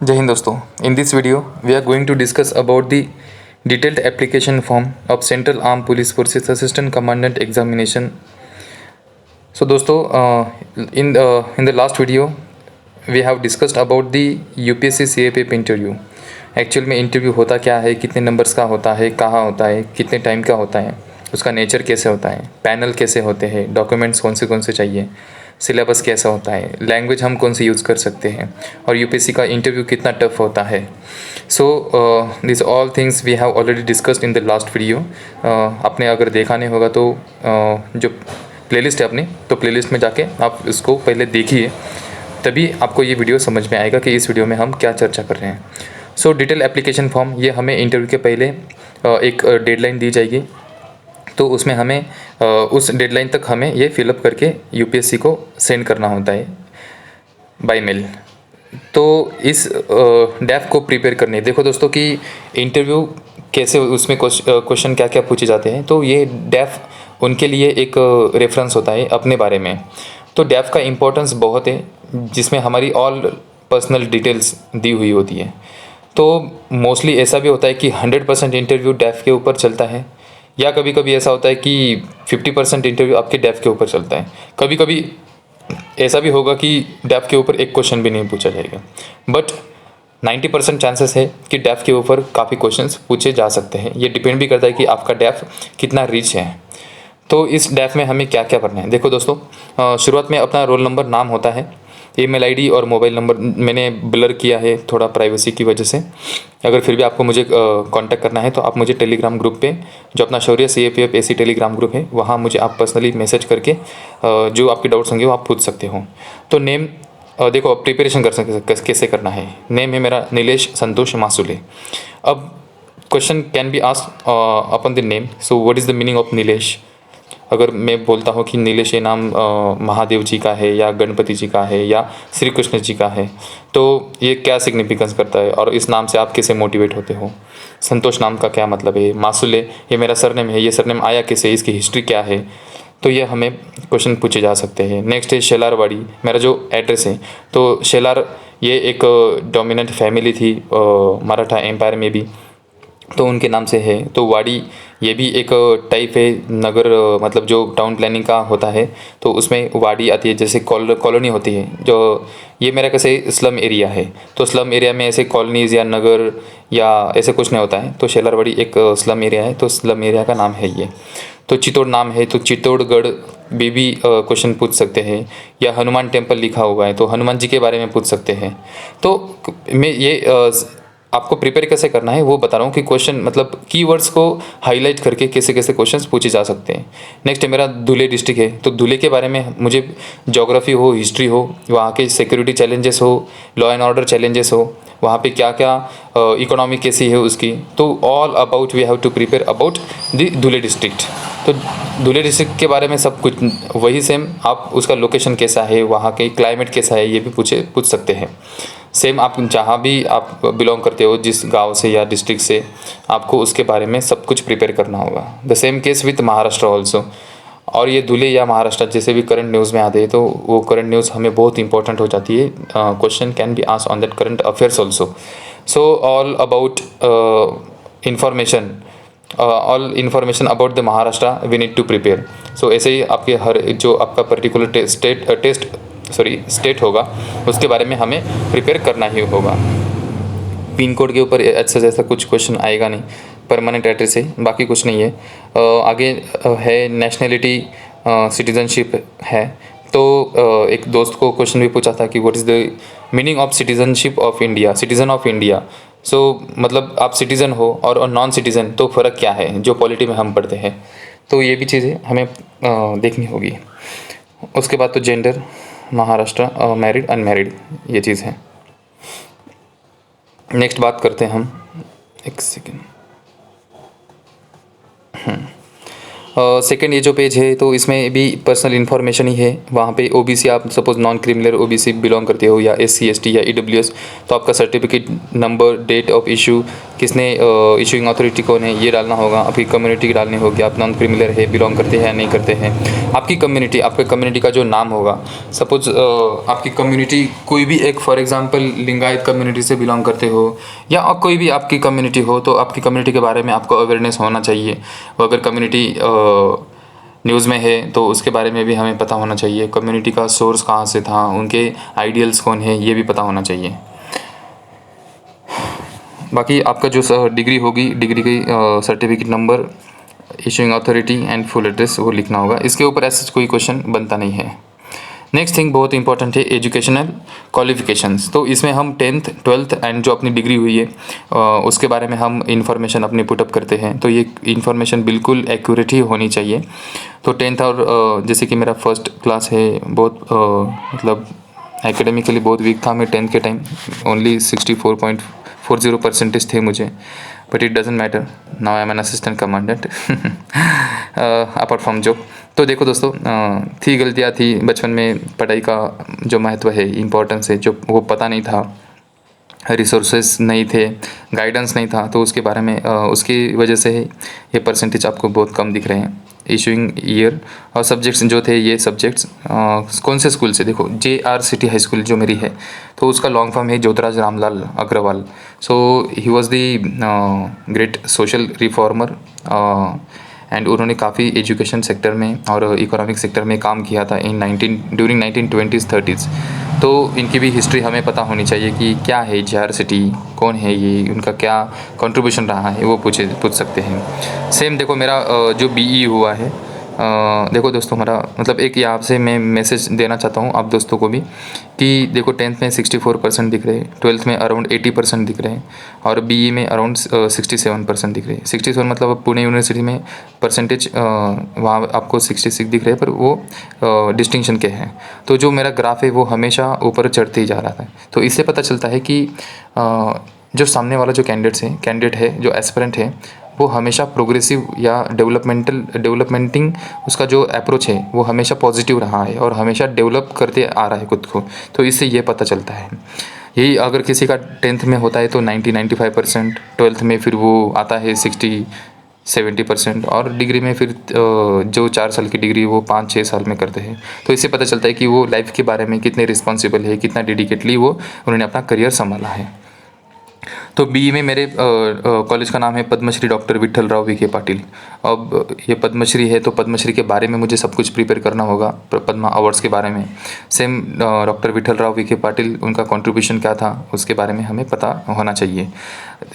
जय हिंद दोस्तों। In this video we are going to discuss about the detailed application form of central arm police forces assistant commandant examination. So दोस्तों, in the last video we have discussed about the UPSC CAPF interview. Actual में interview होता क्या है, कितने numbers का होता है, कहाँ होता है, कितने टाइम का होता है, उसका नेचर कैसे होता है, पैनल कैसे होते हैं, डॉक्यूमेंट्स कौन से चाहिए, सिलेबस कैसा होता है, लैंग्वेज हम कौन सी यूज़ कर सकते हैं, और यूपीएससी का इंटरव्यू कितना टफ होता है। So this all things we have already discussed in the last video. आपने अगर देखा नहीं होगा तो जो प्लेलिस्ट है अपनी, तो प्लेलिस्ट में जाके आप इसको पहले देखिए, तभी आपको ये वीडियो समझ में आएगा कि इस वीडियो में हम क्या चर्चा कर रहे हैं। सो डिटेल एप्लीकेशन फॉर्म, ये हमें इंटरव्यू के पहले एक डेडलाइन दी जाएगी, तो उसमें हमें उस डेडलाइन तक हमें ये फिलअप करके यूपीएससी को सेंड करना होता है बाय मेल। तो इस डैफ को प्रिपेयर करने, देखो दोस्तों कि इंटरव्यू कैसे, उसमें क्वेश्चन क्या क्या पूछे जाते हैं, तो ये डैफ उनके लिए एक रेफरेंस होता है अपने बारे में। तो डैफ का इम्पोर्टेंस बहुत है, जिसमें हमारी ऑल पर्सनल डिटेल्स दी हुई होती है। तो मोस्टली ऐसा भी होता है कि 100% इंटरव्यू डैफ के ऊपर चलता है, या कभी कभी ऐसा होता है कि 50% इंटरव्यू आपके डैफ के ऊपर चलता है। कभी कभी ऐसा भी होगा कि डैफ के ऊपर एक क्वेश्चन भी नहीं पूछा जाएगा, बट 90% चांसेस है कि डैफ के ऊपर काफ़ी क्वेश्चंस पूछे जा सकते हैं। ये डिपेंड भी करता है कि आपका डैफ कितना रिच है। तो इस डैफ में हमें क्या क्या करना है, देखो दोस्तों, शुरुआत में अपना रोल नंबर, नाम होता है, ईमेल आईडी और मोबाइल नंबर मैंने ब्लर किया है थोड़ा प्राइवेसी की वजह से। अगर फिर भी आपको मुझे कांटेक्ट करना है तो आप मुझे टेलीग्राम ग्रुप पे, जो अपना शौर्य सीएपीएफ एसी टेलीग्राम ग्रुप है, वहाँ मुझे आप पर्सनली मैसेज करके जो आपके डाउट्स होंगे वो आप पूछ सकते हो। तो नेम, देखो प्रिपरेशन कर सकते कैसे करना है। नेम है मेरा नीलेश संतोष मासूले। अब question can be asked upon the name. So what is the meaning of Nilesh. अगर मैं बोलता हूँ कि नीलेश ये नाम महादेव जी का है, या गणपति जी का है, या श्री कृष्ण जी का है, तो ये क्या सिग्निफिकेंस करता है और इस नाम से आप कैसे मोटिवेट होते हो। संतोष नाम का क्या मतलब है। मासूले ये मेरा सरनेम है, ये सरनेम आया कैसे, इसकी हिस्ट्री क्या है। तो ये हमें क्वेश्चन पूछे जा सकते हैं। नेक्स्ट है शेलारवाड़ी, मेरा जो एड्रेस है। तो शेलार ये एक डोमिनेंट फैमिली थी मराठा एम्पायर में भी, तो उनके नाम से है। तो वाड़ी ये भी एक टाइप है नगर, मतलब जो टाउन प्लानिंग का होता है, तो उसमें वाड़ी आती है, जैसे कॉलोनी होती है। जो ये मेरा कैसे स्लम एरिया है, तो स्लम एरिया में ऐसे कॉलोनीज़ या नगर या ऐसे कुछ नहीं होता है। तो शेलारवाड़ी एक स्लम एरिया है, तो स्लम एरिया का नाम है ये। तो चित्तौड़ नाम है, तो चित्तौड़गढ़ भी क्वेश्चन पूछ सकते हैं। या हनुमान टेम्पल लिखा हुआ है, तो हनुमान जी के बारे में पूछ सकते हैं। तो मैं ये आपको प्रिपेयर कैसे करना है वो बता रहा हूँ कि क्वेश्चन मतलब कीवर्ड्स को हाईलाइट करके कैसे कैसे क्वेश्चंस पूछे जा सकते हैं। नेक्स्ट है मेरा धुले डिस्ट्रिक्ट है, तो धुले के बारे में मुझे ज्योग्राफी हो, हिस्ट्री हो, वहाँ के सिक्योरिटी चैलेंजेस हो, लॉ एंड ऑर्डर चैलेंजेस हो, वहाँ पे क्या क्या इकोनॉमी कैसी है उसकी, तो all about we have to prepare about the Dhule district. तो धुले डिस्ट्रिक्ट के बारे में सब कुछ वही सेम, आप उसका लोकेशन कैसा है, वहाँ के क्लाइमेट कैसा है, ये भी पूछ सकते हैं। सेम आप जहाँ भी आप बिलोंग करते हो, जिस गांव से या डिस्ट्रिक्ट से, आपको उसके बारे में सब कुछ प्रिपेयर करना होगा। The same case with Maharashtra also. और ये धुले या महाराष्ट्र जैसे भी करंट न्यूज़ में आते हैं, तो वो करंट न्यूज़ हमें बहुत इंपॉर्टेंट हो जाती है। Question can be asked on that current affairs also. So all about all information about the Maharashtra we need to prepare. So ऐसे ही आपके हर जो आपका पर्टिकुलर स्टेट होगा, उसके बारे में हमें प्रिपेयर करना ही होगा। पिन कोड के ऊपर अच्छा जैसा कुछ क्वेश्चन आएगा नहीं, परमानेंट एड्रेस है, बाकी कुछ नहीं है। आगे है नेशनलिटी, सिटीजनशिप है। तो एक दोस्त को क्वेश्चन भी पूछा था कि what is the meaning of citizenship of India, citizen of India. So मतलब आप सिटीज़न हो और नॉन सिटीज़न, तो फ़र्क क्या है, जो पॉलिटी में हम पढ़ते हैं। तो ये भी चीज़ें हमें देखनी होगी। उसके बाद तो जेंडर, महाराष्ट्र, मैरिड अनमैरिड, ये चीज़ है। नेक्स्ट बात करते हैं हम, एक सेकेंड। सेकेंड ये जो पेज है, तो इसमें भी पर्सनल इन्फॉर्मेशन ही है। वहाँ पे ओबीसी, आप suppose non criminal OBC belong करते हो, या एससी एसटी या ईडब्ल्यूएस, तो आपका certificate number, date of issue, किसने इशूइंग अथॉरिटी कौन है ये डालना होगा, आपकी कम्युनिटी डालनी होगी, आप नॉन क्रिमिनल है, बिलोंग करते हैं या नहीं करते हैं, आपकी कम्युनिटी, आपके कम्युनिटी का जो नाम होगा। सपोज आपकी कम्युनिटी कोई भी एक, फॉर एग्जांपल लिंगायत कम्युनिटी से बिलोंग करते हो या कोई भी आपकी कम्युनिटी हो, तो आपकी कम्युनिटी के बारे में आपको अवेयरनेस होना चाहिए। और अगर कम्युनिटी न्यूज़ में है तो उसके बारे में भी हमें पता होना चाहिए। कम्युनिटी का सोर्स कहाँ से था, उनके आइडियल्स कौन है, ये भी पता होना चाहिए। बाकी आपका जो डिग्री होगी, डिग्री की certificate number, issuing authority and full address वो लिखना होगा। इसके ऊपर ऐसा कोई क्वेश्चन बनता नहीं है। नेक्स्ट थिंग बहुत इंपॉर्टेंट है, एजुकेशनल क्वालिफिकेशंस। तो इसमें हम 10th 12th एंड जो अपनी डिग्री हुई है उसके बारे में हम इंफॉर्मेशन अपनी पुटअप करते हैं। तो ये इंफॉर्मेशन बिल्कुल एक्यूरेट ही होनी चाहिए। तो 10th और जैसे कि मेरा फर्स्ट क्लास है, बहुत मतलब एकेडमिकली बहुत वीक था मैं 10th के टाइम, ओनली 64.40% थे मुझे, but it doesn't matter, now I am an assistant commandant apart from job. तो देखो दोस्तों, थी गलतियाँ थी बचपन में, पढ़ाई का जो महत्व है, इम्पोर्टेंस है, जो वो पता नहीं था, रिसोर्सेज नहीं थे, गाइडेंस नहीं था, तो उसके बारे में उसकी वजह से ये परसेंटेज आपको बहुत कम दिख रहे हैं। इशूइंग ईयर और सब्जेक्ट्स जो थे, ये सब्जेक्ट्स कौन से स्कूल से, देखो JR सिटी हाई स्कूल जो मेरी है, तो उसका लॉन्ग फॉर्म है Jyotiraj Ramlal Agarwal. So he was the great social reformer and उन्होंने काफ़ी एजुकेशन सेक्टर में और इकोनॉमिक सेक्टर में काम किया था ड्यूरिंग 1920s 30s। तो इनकी भी हिस्ट्री हमें पता होनी चाहिए कि क्या है JR सिटी, कौन है ये, उनका क्या कंट्रीब्यूशन रहा है, वो पूछ सकते हैं। सेम देखो मेरा जो BE हुआ है, देखो दोस्तों, हमारा मतलब एक यहाँ से मैं मैसेज देना चाहता हूँ आप दोस्तों को भी कि देखो 10th में 64% दिख रहे हैं, 12th में अराउंड 80% दिख रहे हैं और BE में अराउंड 67% दिख रहे हैं। 67 मतलब पुणे यूनिवर्सिटी में परसेंटेज वहाँ आपको 66 दिख रहे हैं, पर वो डिस्टिंक्शन के हैं। तो जो मेरा ग्राफ है वो हमेशा ऊपर चढ़ते ही जा रहा था। तो इससे पता चलता है कि जो सामने वाला जो कैंडिडेट है, जो एस्पिरेंट है, वो हमेशा प्रोग्रेसिव या डेवलपमेंटिंग उसका जो अप्रोच है वो हमेशा पॉजिटिव रहा है और हमेशा डेवलप करते आ रहा है खुद को। तो इससे ये पता चलता है। यही अगर किसी का 10th में होता है तो 90-95%, 12th में फिर वो आता है 60-70% और डिग्री में फिर जो 4 साल की डिग्री वो 5-6 साल में करते हैं। तो इससे पता चलता है कि वो लाइफ के बारे में कितने रिस्पॉन्सिबल है, कितना डेडिकेटली वो उन्होंने अपना करियर संभाला है। तो BE में मेरे कॉलेज का नाम है पद्मश्री डॉक्टर विठल राव विखे पाटिल। अब ये पद्मश्री है तो पद्मश्री के बारे में मुझे सब कुछ प्रिपेयर करना होगा, पद्मा अवार्ड्स के बारे में। सेम डॉक्टर विठल राव विखे पाटिल, उनका कंट्रीब्यूशन क्या था उसके बारे में हमें पता होना चाहिए।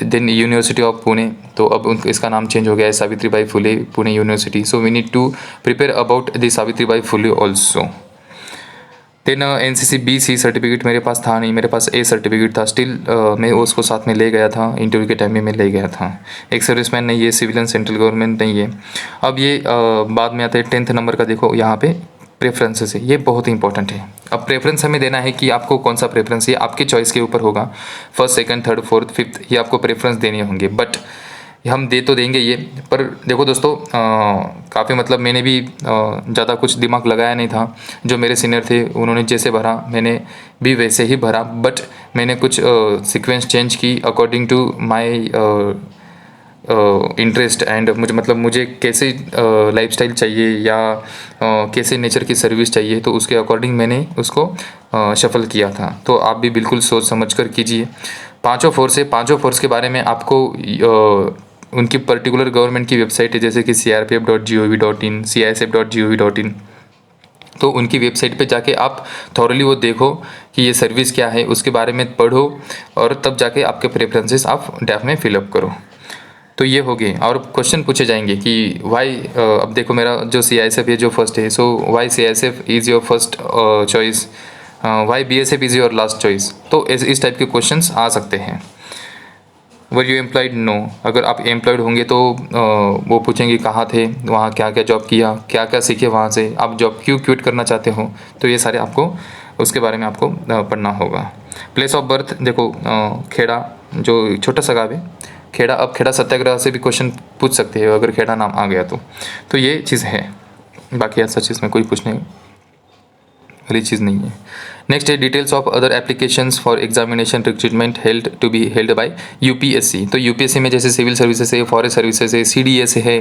देन यूनिवर्सिटी ऑफ पुणे, तो अब इसका नाम चेंज हो गया है Savitribai Phule Pune university. So we need to prepare about the Savitribai Phule also. Then NCC BC certificate मेरे पास था नहीं, मेरे पास A सर्टिफिकेट था। स्टिल मैं उसको साथ में ले गया था, इंटरव्यू के टाइम में मैं ले गया था। एक सर्विसमैन नहीं है, सिविलियन सेंट्रल गवर्नमेंट नहीं है। अब ये बाद में आता है 10th नंबर का, देखो यहाँ पे प्रेफरेंसेस है, ये बहुत इंपॉर्टेंट है। अब प्रेफरेंस हमें देना है कि आपको कौन सा प्रेफरेंस, ये आपके चॉइस के ऊपर होगा। First, second, third, fourth, fifth, ये आपको प्रेफरेंस देने होंगे, बट हम दे तो देंगे ये। पर देखो दोस्तों, काफ़ी मतलब मैंने भी ज़्यादा कुछ दिमाग लगाया नहीं था। जो मेरे सीनियर थे उन्होंने जैसे भरा मैंने भी वैसे ही भरा, बट मैंने कुछ सीक्वेंस चेंज की according to my interest and मुझे कैसे लाइफस्टाइल चाहिए या कैसे नेचर की सर्विस चाहिए, तो उसके अकॉर्डिंग मैंने उसको शफल किया था। तो आप भी बिल्कुल सोच समझ कर कीजिए। पांचों फोर्स के बारे में आपको उनकी पर्टिकुलर गवर्नमेंट की वेबसाइट है, जैसे कि crpf.gov.in, CISF.gov.in। तो उनकी वेबसाइट पे जाके आप थॉरली वो देखो कि ये सर्विस क्या है, उसके बारे में पढ़ो और तब जाके आपके प्रेफरेंसेस आप डैफ में फिलअप करो। तो ये हो गए। और क्वेश्चन पूछे जाएंगे कि वाई, अब देखो मेरा जो CISF है जो फर्स्ट है, so why CISF is your first choice, why BSF is your last choice. तो इस टाइप के क्वेश्चंस आ सकते हैं। Were you employed? नो। अगर आप एम्प्लॉयड होंगे तो वो पूछेंगे कहाँ थे, वहाँ क्या क्या जॉब किया, क्या क्या सीखे वहाँ से, आप जॉब क्यों क्विट करना चाहते हो। तो ये सारे आपको उसके बारे में आपको पढ़ना होगा। प्लेस ऑफ बर्थ, देखो खेड़ा जो छोटा सा गाँव है खेड़ा, अब खेड़ा सत्याग्रह से भी क्वेश्चन पूछ सकते हैं अगर खेड़ा नाम आ गया तो ये चीज़ है। बाकी ऐसा चीज़ में कोई पूछने वाली चीज़ नहीं है। नेक्स्ट है details of other applications for examination recruitment held to be held by UPSC. तो यूपीएससी में जैसे सिविल सर्विसेज है, फॉरेस्ट सर्विसेज है, सीडीएस है,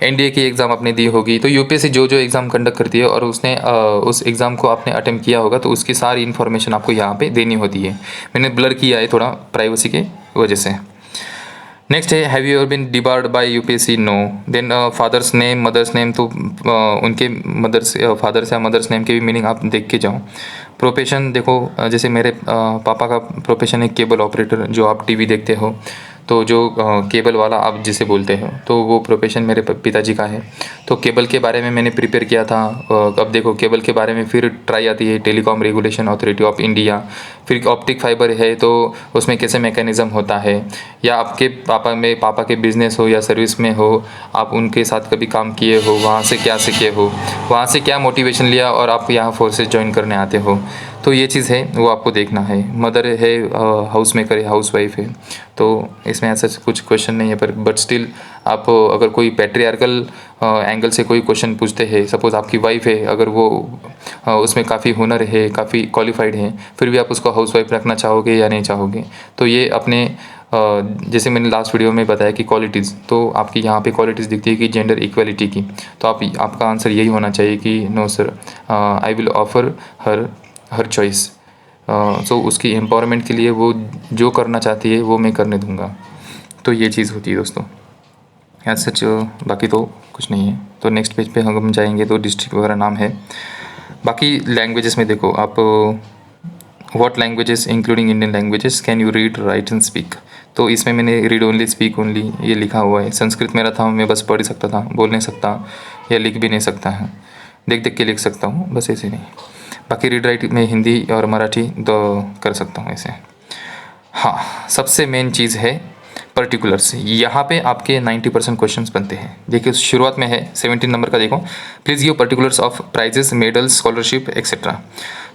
एनडीए की एग्ज़ाम आपने दी होगी, तो यूपीएससी जो जो एग्ज़ाम कंडक्ट करती है और उसने उस एग्ज़ाम को आपने अटेम्प्ट किया होगा तो उसकी सारी इन्फॉर्मेशन आपको यहाँ पे देनी होती है। मैंने ब्लर किया है थोड़ा प्राइवेसी के वजह से। नेक्स्ट है have you ever been debarred by UPSC? No. Then father's name, mother's name, तो उनके मदर्स फादर्स या मदर्स नेम के भी मीनिंग आप देख के जाओ। प्रोफेशन देखो, जैसे मेरे पापा का प्रोफेशन है केबल ऑपरेटर, जो आप टीवी देखते हो, तो जो केबल वाला आप जिसे बोलते हो, तो वो प्रोफेशन मेरे पिताजी का है। तो केबल के बारे में मैंने प्रिपेयर किया था। अब देखो केबल के बारे में फिर ट्राई आती है telecom regulation authority of India, फिर ऑप्टिक फाइबर है तो उसमें कैसे मैकेनिज़्म होता है, या आपके पापा के बिज़नेस हो या सर्विस में हो, आप उनके साथ कभी काम किए हो, वहाँ से क्या सीखे हो, वहाँ से क्या मोटिवेशन लिया और आप यहाँ फोर्सेस ज्वाइन करने आते हो, तो ये चीज़ है वो आपको देखना है। मदर है हाउस मेकर है, हाउस वाइफ है, तो इसमें ऐसा कुछ क्वेश्चन नहीं है, पर बट स्टिल आप अगर कोई पैट्रियार्कल एंगल से कोई क्वेश्चन पूछते हैं, सपोज़ आपकी वाइफ है, अगर वो उसमें काफ़ी हुनर है, काफ़ी क्वालिफाइड है, फिर भी आप उसको हाउस वाइफ रखना चाहोगे या नहीं चाहोगे, तो ये अपने जैसे मैंने लास्ट वीडियो में बताया कि क्वालिटीज़, तो आपकी यहाँ पे क्वालिटीज़ दिखती है कि जेंडर इक्वलिटी की, तो आपका आंसर यही होना चाहिए कि no sir, I will offer her choice. So उसकी एम्पावरमेंट के लिए वो जो करना चाहती है वो मैं करने दूंगा। तो ये चीज़ होती है दोस्तों, एज सच बाकी तो कुछ नहीं है। तो नेक्स्ट पेज पे हम जाएंगे तो डिस्ट्रिक्ट वगैरह नाम है। बाकी लैंग्वेजेस में देखो आप, what languages including Indian languages can you read, right and speak, तो इसमें मैंने रीड ओनली स्पीक ओनली ये लिखा हुआ है। संस्कृत मेरा था, मैं बस पढ़ सकता था, बोल नहीं सकता या लिख भी नहीं सकता है, देख देख के लिख सकता हूँ बस, ऐसे नहीं। बाकी रीड राइट में हिंदी और मराठी तो कर सकता हूँ ऐसे। हाँ, सबसे मेन चीज़ है पर्टिकुलर्स। यहाँ पे आपके 90% क्वेश्चंस बनते हैं। देखिए शुरुआत में है 17 नंबर का, देखो please give particulars of prizes, medals, scholarship etcetera.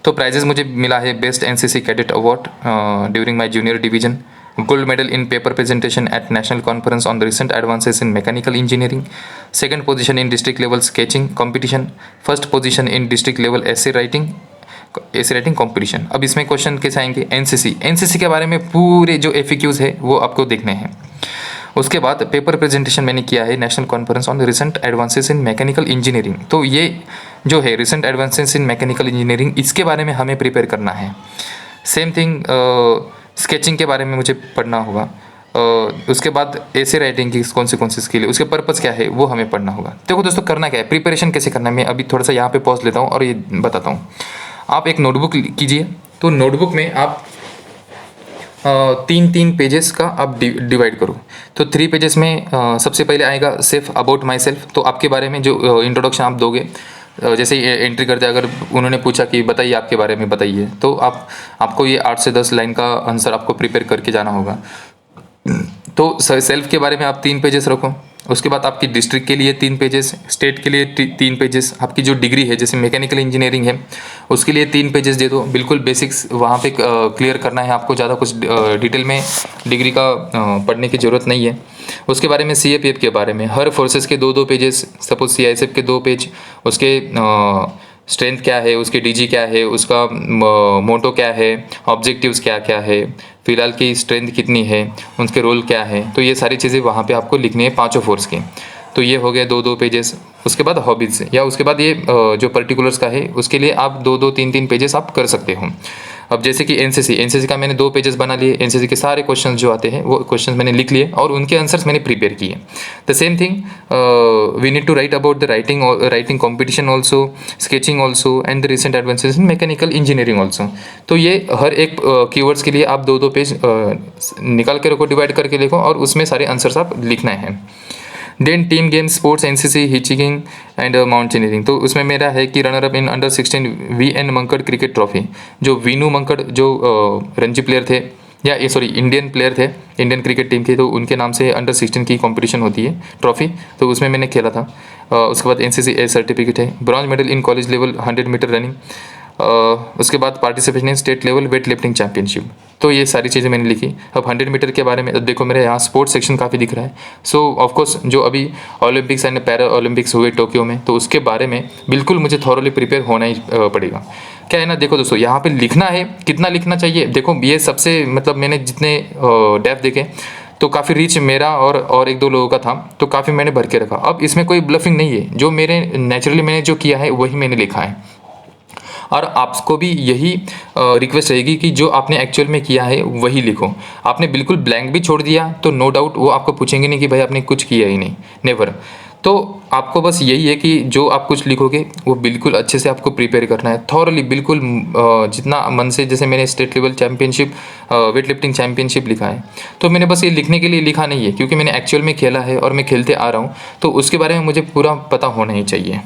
तो प्राइजेस मुझे मिला है best NCC cadet award during my junior division, gold medal in paper presentation at national conference on the recent advances in mechanical engineering, second position in district level sketching competition, first position in district level essay writing competition. अब इसमें question कैसे आएंगे? NCC के बारे में पूरे जो FAQs है वो आपको देखने हैं। उसके बाद पेपर प्रेजेंटेशन मैंने किया है national conference on recent advances in mechanical engineering, तो ये जो है recent advances in mechanical engineering, इसके बारे में हमें प्रिपेयर करना है। सेम थिंग स्केचिंग के बारे में मुझे पढ़ना होगा। उसके बाद ऐसे राइटिंग की कौन सी स्किल है, उसके पर्पस क्या है वो हमें पढ़ना होगा। देखो दोस्तों करना क्या है, प्रिपरेशन कैसे करना है, मैं अभी थोड़ा सा यहाँ पे पॉज लेता हूँ और ये बताता हूँ। आप एक नोटबुक कीजिए, तो नोटबुक में आप 3 पेजेस का आप डिवाइड करो। तो 3 पेजेस में सबसे पहले आएगा सेल्फ अबाउट माई सेल्फ, तो आपके बारे में जो इंट्रोडक्शन आप दोगे, जैसे एंट्री करते अगर उन्होंने पूछा कि बताइए आपके बारे में बताइए, तो आपको ये 8 से 10 लाइन का आंसर आपको प्रिपेयर करके जाना होगा। तो सेल्फ के बारे में आप 3 पेजेस रखो। उसके बाद आपकी डिस्ट्रिक्ट के लिए 3 पेजेस, स्टेट के लिए 3 पेजेस, आपकी जो डिग्री है जैसे मैकेनिकल इंजीनियरिंग है उसके लिए 3 पेजेस दे दो। बिल्कुल बेसिक्स वहाँ पे क्लियर करना है आपको, ज़्यादा कुछ डिटेल में डिग्री का पढ़ने की ज़रूरत नहीं है। उसके बारे में सीएपीएफ के बारे में हर फोर्सेस के 2 पेजेस, सपोज सीआईएसएफ के 2 पेज, उसके स्ट्रेंथ क्या है, उसके डीजी क्या है, उसका मोटो क्या है, ऑब्जेक्टिव्स क्या क्या है, फिलहाल की स्ट्रेंथ कितनी है, उनके रोल क्या है, तो ये सारी चीज़ें वहाँ पे आपको लिखनी है 5 फोर्स की। तो ये हो गया 2 पेजेस। उसके बाद हॉबीज़, या उसके बाद ये जो पर्टिकुलर्स का है उसके लिए आप 2 3 पेजेस आप कर सकते हो। अब जैसे कि एनसीसी का मैंने 2 पेजेस बना लिए, एनसीसी के सारे क्वेश्चंस जो आते हैं वो क्वेश्चंस मैंने लिख लिए और उनके आंसर्स मैंने प्रिपेयर किए। The same thing we need to write about the writing competition also, sketching also and the recent advances in mechanical engineering also. तो ये हर एक कीवर्ड्स के लिए आप 2 पेज निकाल के रखो, डिवाइड करके लिखो और उसमें सारे आंसर्स आप लिखना है। Then team games, sports, NCC, hitching and mountaineering, तो उसमें मेरा है कि runner up in under 16 VN Mankad cricket trophy. जो वीनू मंकड़ जो रणजी प्लेयर थे, या ये सॉरी इंडियन प्लेयर थे, इंडियन क्रिकेट टीम के, तो उनके नाम से अंडर 16 की कंपटीशन होती है ट्रॉफी, तो उसमें मैंने खेला था। उसके बाद एनसीसी ए सर्टिफिकेट है, bronze medal in college level 100 metre running. उसके बाद participation in state level weight lifting championship. तो ये सारी चीज़ें मैंने लिखी। अब 100 मीटर के बारे में देखो मेरे यहाँ स्पोर्ट्स सेक्शन काफ़ी दिख रहा है। सो ऑफकोर्स जो अभी ओलंपिक्स एंड पैरा ओलंपिक्स हुए टोक्यो में, तो उसके बारे में बिल्कुल मुझे थॉरली प्रिपेयर होना ही पड़ेगा। क्या है ना, देखो दोस्तों यहाँ पे लिखना है, कितना लिखना चाहिए, देखो ये सबसे मतलब मैंने जितने डेप्थ देखे तो काफ़ी रीच मेरा और एक दो लोगों का था, तो काफ़ी मैंने भर के रखा। अब इसमें कोई ब्लफिंग नहीं है, जो मेरे नेचुरली मैंने जो किया है वही मैंने लिखा है। और आपको भी यही रिक्वेस्ट रहेगी कि जो आपने एक्चुअल में किया है वही लिखो। आपने बिल्कुल ब्लैंक भी छोड़ दिया तो नो डाउट वो आपको पूछेंगे नहीं कि भाई आपने कुछ किया ही नहीं, नेवर। तो आपको बस यही है कि जो आप कुछ लिखोगे वो बिल्कुल अच्छे से आपको प्रिपेयर करना है, थॉरली बिल्कुल जितना मन से। जैसे मैंने state level championship, weight lifting championship लिखा है, तो मैंने बस ये लिखने के लिए लिखा नहीं है, क्योंकि मैंने एक्चुअल में खेला है और मैं खेलते आ रहा हूँ, तो उसके बारे में मुझे पूरा पता होना ही चाहिए।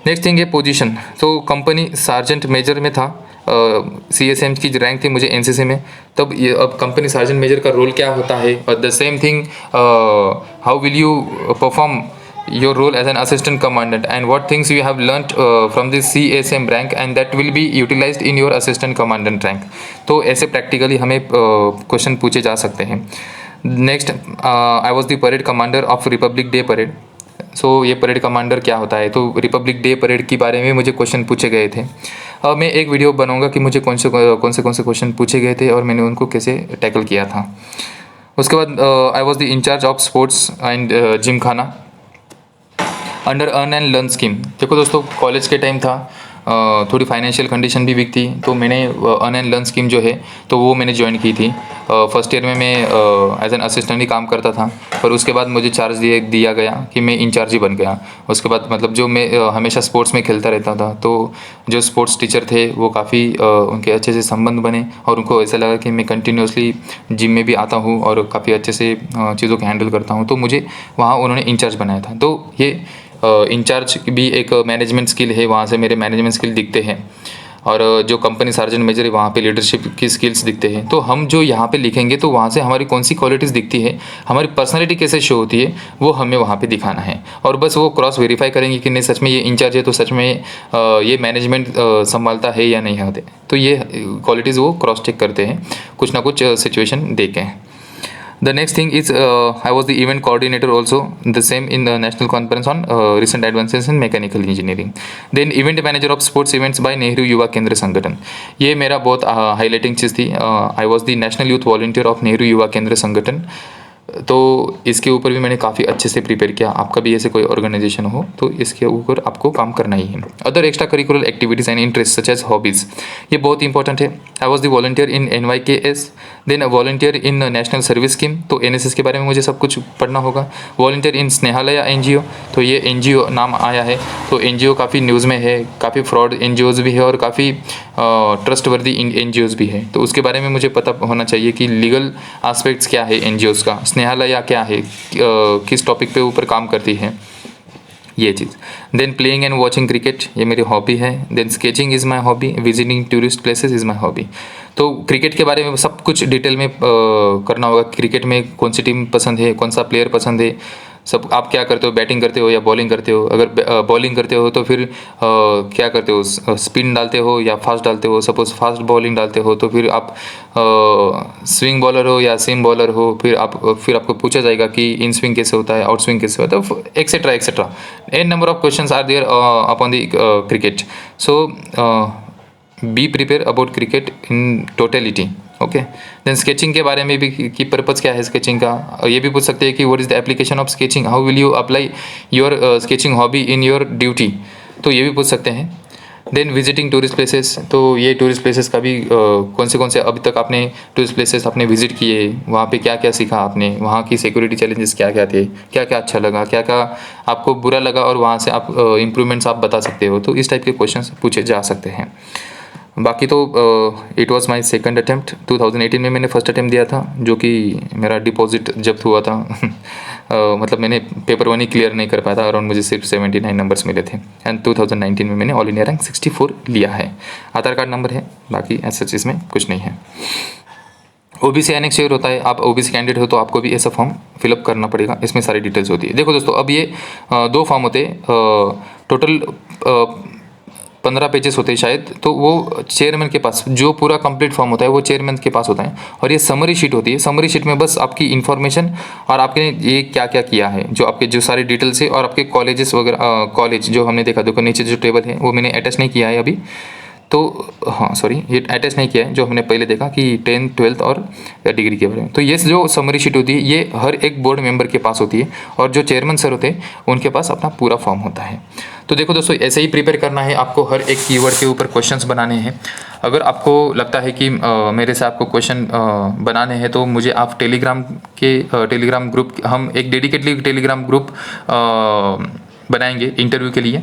नेक्स्ट थिंग है पोजीशन। तो कंपनी सार्जेंट मेजर में था, CSM की जो रैंक थी मुझे NCC में। तब ये अब कंपनी सार्जेंट मेजर का रोल क्या होता है, और the same thing how will you perform your role as an assistant commandant and what things you have learnt from this CSM rank and that will be utilized in your assistant commandant rank। तो ऐसे practically हमें question पूछे जा सकते हैं। Next, I was the parade commander of republic day parade. So ये parade commander क्या होता है, तो रिपब्लिक डे परेड के बारे में मुझे क्वेश्चन पूछे गए थे। मैं एक वीडियो बनाऊंगा कि मुझे कौन से क्वेश्चन पूछे गए थे और मैंने उनको कैसे टैकल किया था। उसके बाद I was the incharge of sports and gymkhana under earn and learn scheme. देखो दोस्तों, कॉलेज के टाइम था, थोड़ी फाइनेंशियल कंडीशन भी वीक थी, तो मैंने अर्न एंड लर्न स्कीम जो है तो वो मैंने ज्वाइन की थी। फर्स्ट ईयर में मैं एज एन असिस्टेंट ही काम करता था, पर उसके बाद मुझे चार्ज दिया गया कि मैं इंचार्ज ही बन गया। उसके बाद मतलब जो मैं हमेशा स्पोर्ट्स में खेलता रहता था, तो जो स्पोर्ट्स टीचर थे वो काफ़ी उनके अच्छे से संबंध बने और उनको ऐसा लगा कि मैं कंटिन्यूसली जिम में भी आता हूँ और काफ़ी अच्छे से चीज़ों को हैंडल करता हूँ, तो मुझे वहाँ उन्होंने इंचार्ज बनाया था। तो ये इंचार्ज भी एक मैनेजमेंट स्किल है, वहाँ से मेरे मैनेजमेंट स्किल दिखते हैं। और जो कंपनी सार्जेंट मेजर है वहाँ पे लीडरशिप की स्किल्स दिखते हैं। तो हम जो यहाँ पे लिखेंगे तो वहाँ से हमारी कौन सी क्वालिटीज़ दिखती है, हमारी पर्सनालिटी कैसे शो होती है, वो हमें वहाँ पे दिखाना है। और बस वो क्रॉस वेरीफाई करेंगे कि नहीं सच में ये इंचार्ज है, तो सच में ये मैनेजमेंट संभालता है या नहीं होते। तो ये क्वालिटीज़ वो क्रॉस चेक करते हैं कुछ ना कुछ सिचुएशन देखें। The next thing is I was the event coordinator also, the same in the national conference on recent advances in mechanical engineering. Then event manager of sports events by Nehru युवा केंद्र संगठन, ये मेरा बहुत highlighting चीज़ थी। I was the national youth volunteer of Nehru युवा केंद्र संगठन। तो इसके ऊपर भी मैंने काफ़ी अच्छे से प्रिपेयर किया। आपका भी ऐसे कोई ऑर्गेनाइजेशन हो तो इसके ऊपर आपको काम करना ही है। Other extracurricular activities and interest such as hobbies, ये बहुत इंपॉर्टेंट है। I was the volunteer in NYKS, then volunteer in national service scheme, तो NSS के बारे में मुझे सब कुछ पढ़ना होगा। वॉलंटियर इन स्नेहालया NGO, तो ये NGO नाम आया है, तो NGO काफ़ी न्यूज़ में है, काफ़ी फ्रॉड NGOs भी है और काफ़ी ट्रस्टवर्दी NGOs भी है, तो उसके बारे में मुझे पता होना चाहिए कि लीगल एस्पेक्ट्स क्या है NGOs का, स्नेहालया क्या है, किस टॉपिक पे ऊपर काम करती है, ये चीज़। Then playing and watching cricket, ये मेरी हॉबी है। Then sketching is my hobby, visiting tourist places is my hobby. तो क्रिकेट के बारे में सब कुछ डिटेल में करना होगा। क्रिकेट में कौन सी टीम पसंद है, कौन सा प्लेयर पसंद है, सब आप क्या करते हो, बैटिंग करते हो या बॉलिंग करते हो। अगर बॉलिंग करते हो तो फिर क्या करते हो, स्पिन डालते हो या फास्ट डालते हो। सपोज फास्ट बॉलिंग डालते हो तो फिर आप स्विंग बॉलर हो या सीम बॉलर हो, फिर आपको पूछा जाएगा कि इन स्विंग कैसे होता है, आउट स्विंग कैसे होता है, etcetera etcetera. An number of questions are there upon the cricket. So be prepare about cricket in totality. Okay, then sketching के बारे में भी कि पर्पज़ क्या है स्केचिंग का, ये भी पूछ सकते हैं कि what is the application of sketching, how will you apply your sketching hobby in your duty, तो ये भी पूछ सकते हैं। देन विजिटिंग टूरिस्ट प्लेसेस, तो ये टूरिस्ट प्लेसेस का भी कौन से अभी तक आपने टूरिस्ट प्लेसेस आपने विजिट किए, वहाँ पे क्या क्या सीखा आपने, वहाँ की सिक्योरिटी चैलेंजेस क्या क्या थे, क्या क्या अच्छा लगा, क्या क्या आपको बुरा लगा, और वहाँ से आप इम्प्रूवमेंट्स आप बता सकते हो। तो इस टाइप के क्वेश्चन पूछे जा सकते हैं। बाकी तो it was my second attempt. 2018 में मैंने फर्स्ट अटेम्प्ट दिया था, जो कि मेरा डिपॉजिट जब्त हुआ था। मतलब मैंने पेपर 1 ही क्लियर नहीं कर पाया था, अराउंड मुझे सिर्फ 79 नंबर्स मिले थे। एंड 2019 में मैंने ऑल इंडिया रैंक 64 लिया है। आधार कार्ड नंबर है, बाकी ऐसा चीज़ में कुछ नहीं है। OBC एनेक्स शेयर होता है, आप OBC कैंडिडेट हो तो आपको भी ऐसा फॉर्म फिलअप करना पड़ेगा, इसमें सारी डिटेल्स होती है। देखो दोस्तों, अब ये 2 फॉर्म होते हैं, टोटल 15 पेजेस होते हैं शायद, तो वो चेयरमैन के पास जो पूरा कंप्लीट फॉर्म होता है वो चेयरमैन के पास होता है। और ये समरी शीट होती है, समरी शीट में बस आपकी इन्फॉर्मेशन और आपने ये क्या क्या किया है, जो आपके जो सारी डिटेल्स है, और आपके कॉलेजेस वगैरह, कॉलेज जो हमने देखा, देखो नीचे जो टेबल है वो मैंने अटैच नहीं किया है अभी, तो हाँ सॉरी, ये अटैच नहीं किया है, जो हमने पहले देखा कि 10th 12th और डिग्री के बारे में। तो ये जो समरी शीट होती है ये हर एक बोर्ड मेंबर के पास होती है, और जो चेयरमैन सर होते हैं उनके पास अपना पूरा फॉर्म होता है। तो देखो दोस्तों, ऐसे ही प्रिपेयर करना है आपको, हर एक कीवर्ड के ऊपर क्वेश्चंस बनाने हैं। अगर आपको लगता है कि मेरे से आपको क्वेश्चन बनाने हैं तो मुझे आप टेलीग्राम ग्रुप, हम एक डेडिकेटली टेलीग्राम ग्रुप बनाएंगे इंटरव्यू के लिए,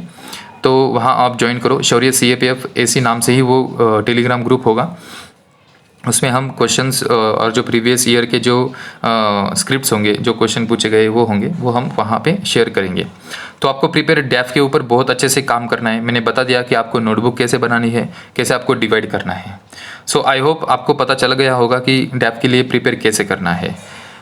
तो वहाँ आप ज्वाइन करो। शौर्य CAPF ऐसी नाम से ही वो टेलीग्राम ग्रुप होगा। उसमें हम क्वेश्चंस और जो प्रीवियस ईयर के जो स्क्रिप्ट्स होंगे, जो क्वेश्चन पूछे गए वो होंगे, वो हम वहाँ पे शेयर करेंगे। तो आपको प्रिपेयर डेफ के ऊपर बहुत अच्छे से काम करना है। मैंने बता दिया कि आपको नोटबुक कैसे बनानी है, कैसे आपको डिवाइड करना है। सो आई होप आपको पता चल गया होगा कि डेफ के लिए प्रिपेयर कैसे करना है।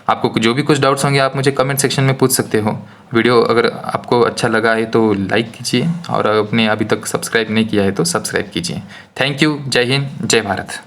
आपको जो भी कुछ डाउट्स होंगे आप मुझे कमेंट सेक्शन में पूछ सकते हो। वीडियो अगर आपको अच्छा लगा है तो लाइक कीजिए, और आपने अभी तक सब्सक्राइब नहीं किया है तो सब्सक्राइब कीजिए। Thank you. जय हिंद, जय भारत।